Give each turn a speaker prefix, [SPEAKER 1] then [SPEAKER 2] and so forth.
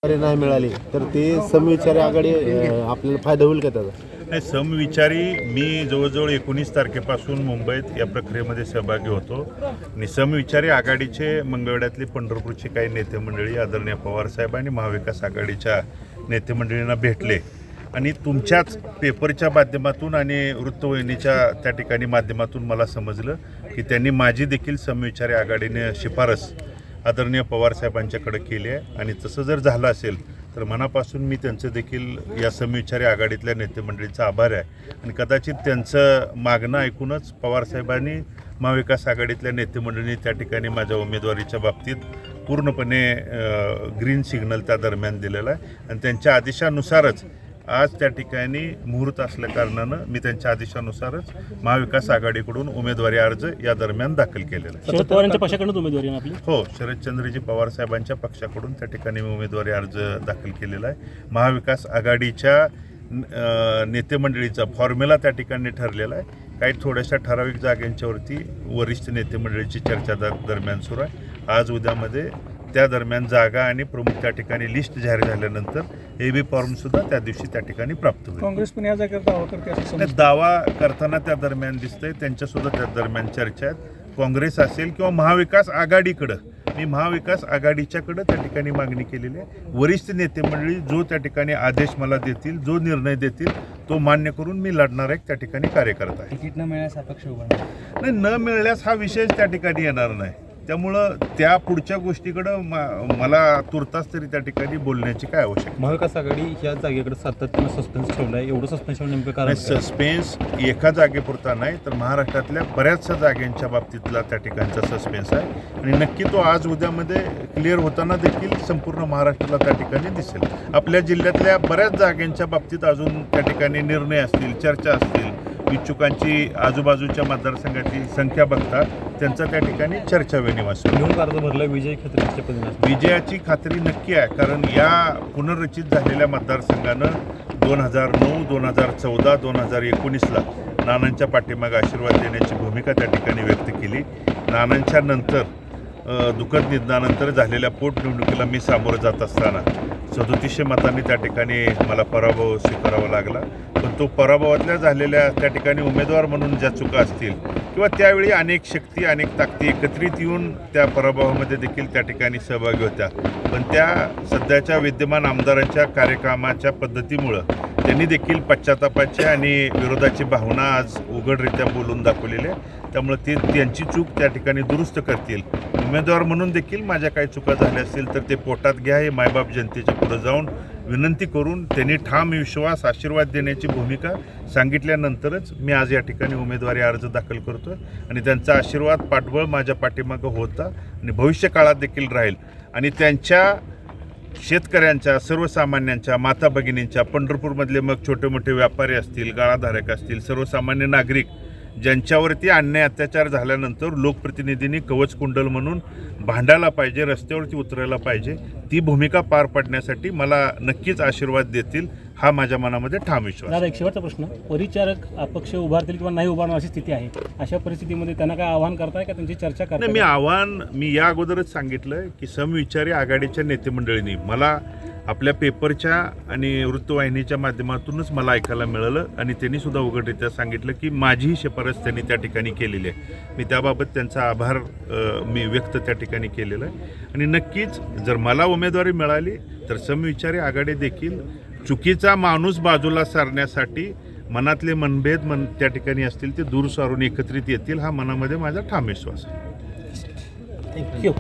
[SPEAKER 1] नाही मिळाली तर ते समविचारी आघाडी आपल्याला फायदा होईल का त्याचा?
[SPEAKER 2] नाही, समविचारी मी जवळजवळ 19 तारखेपासून मुंबईत या प्रक्रियेमध्ये सहभागी होतो आणि समविचारी आघाडीचे मंगळवेढ्यातली पंढरपूरची काही नेते मंडळी आदरणीय पवारसाहेब आणि महाविकास आघाडीच्या नेते मंडळींना भेटले आणि तुमच्याच पेपरच्या माध्यमातून आणि वृत्तवाहिनीच्या त्या ठिकाणी माध्यमातून मला समजलं की त्यांनी माझी देखील समविचारी आघाडीने शिफारस आदरणीय पवारसाहेबांच्याकडे केली आहे आणि तसं जर झालं असेल तर मनापासून मी त्यांचं देखील या समविचारी आघाडीतल्या नेतेमंडळीचा आभार आहे आणि कदाचित त्यांचं मागणं ऐकूनच पवारसाहेबांनी महाविकास आघाडीतल्या नेतेमंडळींनी त्या ठिकाणी माझ्या उमेदवारीच्या बाबतीत पूर्णपणे ग्रीन सिग्नल त्या दरम्यान दिलेला आहे आणि त्यांच्या आदेशानुसारच आज त्या ठिकाणी मुहूर्त असल्या कारणानं मी त्यांच्या आदेशानुसारच महाविकास आघाडीकडून उमेदवारी अर्ज या दरम्यान दाखल केलेला आहे.
[SPEAKER 3] शरद पवारांच्या पक्षाकडून उमेदवारी आपली?
[SPEAKER 2] हो, शरदचंद्रजी पवार साहेबांच्या पक्षाकडून त्या ठिकाणी मी उमेदवारी अर्ज दाखल केलेला आहे. महाविकास आघाडीच्या नेतेमंडळीचा फॉर्म्युला त्या ठिकाणी ठरलेला आहे. काही थोड्याशा ठराविक जागांच्यावरती वरिष्ठ नेतेमंडळीची चर्चा दरम्यान सुरू आहे. आज उद्यामध्ये त्या दरम्यान जागा आणि प्रमुख त्या ठिकाणी लिस्ट जाहीर झाल्यानंतर AB फॉर्मसुद्धा त्या दिवशी त्या ठिकाणी प्राप्त होईल.
[SPEAKER 3] काँग्रेस पण या जागेवर दावा करते
[SPEAKER 2] दावा करताना त्या दरम्यान दिसतंय, त्यांच्यासुद्धा त्या दरम्यान चर्चा आहेत. काँग्रेस असेल किंवा महाविकास आघाडीकडं, मी महाविकास आघाडीच्याकडं त्या ठिकाणी मागणी केलेली आहे. वरिष्ठ नेते मंडळी जो त्या ठिकाणी आदेश मला देतील, जो निर्णय देतील तो मान्य करून मी लढणार आहे त्या ठिकाणी कार्यकर्ता आहे.
[SPEAKER 3] तिकीट न मिळाल्यास अपक्ष उभा
[SPEAKER 2] नाही, न मिळाल्यास हा विषय त्या ठिकाणी येणार नाही. त्यामुळं त्या पुढच्या गोष्टीकडं मला तुर्तास तरी त्या ठिकाणी बोलण्याची काय आवश्यकता.
[SPEAKER 3] महाविकास आघाडी ह्या जागेकडे सातत्यानं सस्पेन्स ठेवलं आहे, एवढं सस्पेन्स नेमकं कारण?
[SPEAKER 2] सस्पेन्स एका जागेपुरता नाही तर महाराष्ट्रातल्या बऱ्याचशा जागांच्या बाबतीतला त्या ठिकाणचा सस्पेन्स आहे आणि नक्की तो आज उद्यामध्ये क्लिअर होताना देखील संपूर्ण महाराष्ट्राला त्या ठिकाणी दिसेल. आपल्या जिल्ह्यातल्या बऱ्याच जागांच्या बाबतीत अजून त्या ठिकाणी निर्णय असतील, चर्चा असतील, इच्छुकांची आजूबाजूच्या मतदारसंघाची संख्या बघता त्यांचा त्या ठिकाणी चर्चा वेणीवास
[SPEAKER 3] निवडणूक अर्ज भरला, विजय खात्री
[SPEAKER 2] विजयाची खात्री नक्की आहे. कारण या पुनर्रचित झालेल्या मतदारसंघानं 2009, 2014, 2019ला नानांच्या पाठीमागे आशीर्वाद देण्याची भूमिका त्या ठिकाणी व्यक्त केली. नानांच्या नंतर दुःखद निधनानंतर झालेल्या पोटनिवडणुकीला मी सामोरं जात असताना 3700 मतांनी त्या ठिकाणी मला पराभव स्वीकारावा लागला. पण तो पराभवातल्या झालेल्या त्या ठिकाणी उमेदवार म्हणून ज्या चुका असतील किंवा त्यावेळी अनेक शक्ती, अनेक ताकदी एकत्रित येऊन त्या पराभवामध्ये देखील त्या ठिकाणी सहभागी होत्या. पण त्या सध्याच्या विद्यमान आमदारांच्या कार्यक्रमाच्या पद्धतीमुळं त्यांनी देखील पश्चातापाची आणि विरोधाची भावना आज उघडरित्या बोलून दाखवलेली आहे. त्यामुळे ते त्यांची चूक त्या ठिकाणी दुरुस्त करतील. उमेदवार म्हणून देखील माझ्या काही चुका झाल्या असतील तर ते पोटात घ्या, हे मायबाप जनतेच्या पुढे जाऊन विनंती करून त्यांनी ठाम विश्वास, आशीर्वाद देण्याची भूमिका सांगितल्यानंतरच मी आज या ठिकाणी उमेदवारी अर्ज दाखल करतो आणि त्यांचा आशीर्वाद, पाठबळ माझ्या पाठीमागं होता आणि भविष्य काळात देखील राहील. आणि त्यांच्या शेतकऱ्यांच्या, सर्वसामान्यांच्या, माता भगिनींच्या, पंढरपूरमधले मग छोटे मोठे व्यापारी असतील, गाळाधारक असतील, सर्वसामान्य नागरिक ज्यांच्यावरती अन्याय अत्याचार झाल्यानंतर लोकप्रतिनिधींनी कवच कुंडल म्हणून भांडायला पाहिजे, रस्त्यावरती उतरायला पाहिजे, ती भूमिका पार पाडण्यासाठी मला नक्कीच आशीर्वाद देतील हा माझ्या मनामध्ये ठाम विश्वास.
[SPEAKER 3] दादा, एक शेवटचा प्रश्न, परिचारक अपक्ष उभारतील किंवा नाही उभारणार अशी स्थिती आहे, अशा परिस्थितीमध्ये त्यांना काय आव्हान करताय का त्यांची चर्चा करताय?
[SPEAKER 2] मी या अगोदरच सांगितलं की समविचारी आघाडीच्या नेतेमंडळींनी मला आपल्या पेपरच्या आणि वृत्तवाहिनीच्या माध्यमातूनच मला ऐकायला मिळालं आणि त्यांनी सुद्धा उघडरित्या सांगितलं की माझीही शिफारस त्यांनी त्या ठिकाणी केलेली आहे. मी त्याबाबत त्यांचा आभार मी व्यक्त त्या ठिकाणी केलेला आहे आणि नक्कीच जर मला उमेदवारी मिळाली तर समविचारी आघाडी देखील चुकीचा माणूस बाजूला सारण्यासाठी मनातले मनभेद त्या ठिकाणी असतील ते दूर सारून एकत्रित येतील हा मनामध्ये माझा ठाम विश्वास आहे.
[SPEAKER 3] थँक्यू.